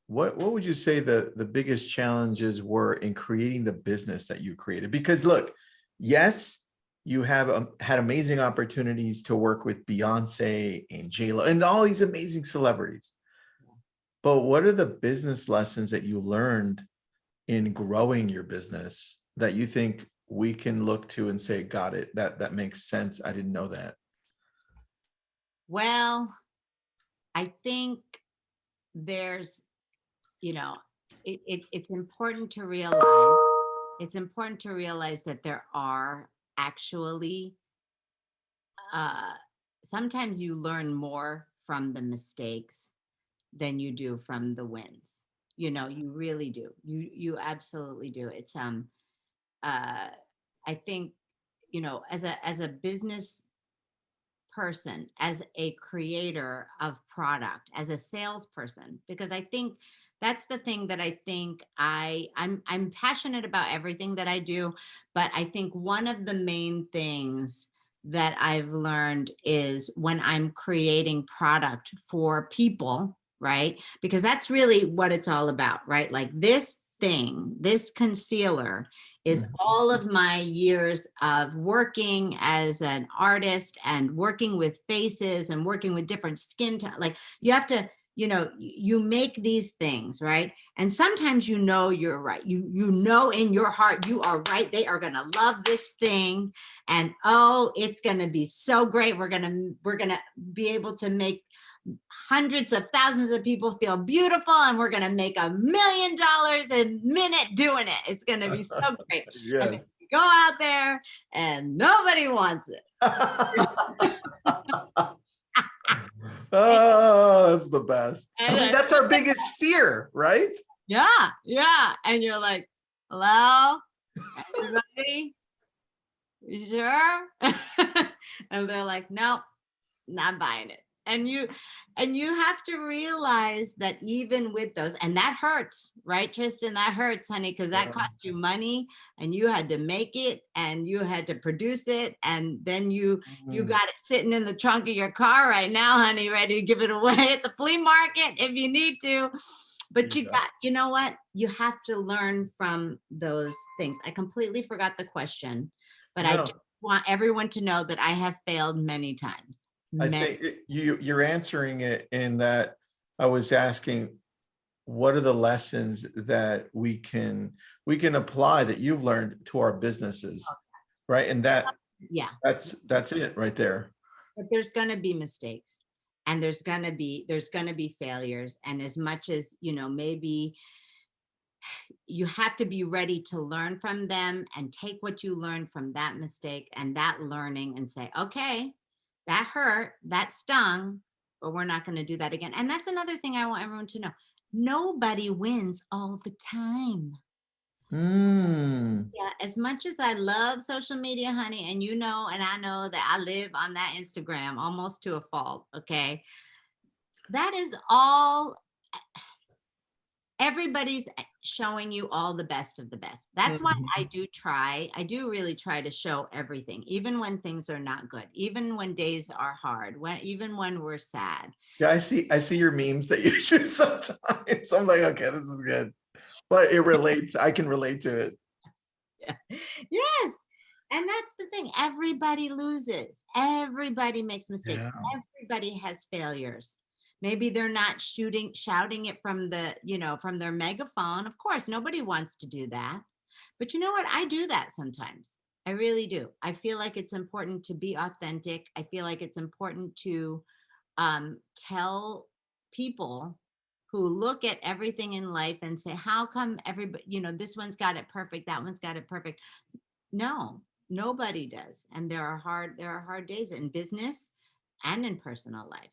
What would you say the biggest challenges were in creating the business that you created? Because look, yes, you have had amazing opportunities to work with Beyonce and J-Lo and all these amazing celebrities. But what are the business lessons that you learned in growing your business that you think we can look to and say, got it, that makes sense. I didn't know that. Well, I think there's, you know, it's important to realize, that there are actually, uh, sometimes you learn more from the mistakes than you do from the wins. You really do. You absolutely do. Uh, I think, as a business person, as a creator of product, as a salesperson, because I think that's the thing that I think I'm passionate about everything that I do, but I think one of the main things that I've learned is when I'm creating product for people, right? Because that's really what it's all about, right? Like this thing, this concealer is all of my years of working as an artist and working with faces and working with different skin tones. Like you have to, you make these things, right? And sometimes you're right. You know in your heart you are right. They are gonna love this thing, and oh, it's gonna be so great. We're gonna be able to make hundreds of thousands of people feel beautiful, and we're going to make $1 million a minute doing it. It's going to be so great. And then Yes. you go out there and nobody wants it. Oh, that's the best. I mean, And that's our biggest fear, right? yeah. And you're like, hello, everybody? You sure? And they're like, nope, not buying it. And you have to realize that even with those, and that hurts, right, Tristan? That hurts, honey, because that Yeah. cost you money, and you had to make it, and you had to produce it, and then you Mm, got it sitting in the trunk of your car right now, honey, ready to give it away at the flea market if you need to. But yeah. you know what? You have to learn from those things. I completely forgot the question, but I just No, want everyone to know that I have failed many times. I Many. think you're answering it in that I was asking, what are the lessons that we can apply that you've learned to our businesses, right? And Yeah. that's it right there. But there's going to be mistakes, and there's going to be failures, and as much as maybe you have to be ready to learn from them and take what you learned from that mistake and that learning and say, okay, that hurt, that stung, but we're not going to do that again. And that's another thing I want everyone to know. Nobody wins all the time. Mm, Yeah, as much as I love social media, honey, and and I know that I live on that Instagram almost to a fault, okay? That is all, everybody's showing you all the best of the best. That's why mhm. I do really try to show everything, even when things are not good, even when days are hard, even when we're sad. Yeah, I see your memes that you choose sometimes. I'm like, okay, this is good. But it relates. I can relate to it. Yeah. Yes. And that's the thing. Everybody loses. Everybody makes mistakes. Yeah. Everybody has failures. Maybe they're not shouting it from from their megaphone. Of course, nobody wants to do that. But you know what? I do that sometimes. I really do. I feel like it's important to be authentic. I feel like it's important to tell people who look at everything in life and say, how come everybody, this one's got it perfect, that one's got it perfect? No, nobody does. And there are hard days in business and in personal life.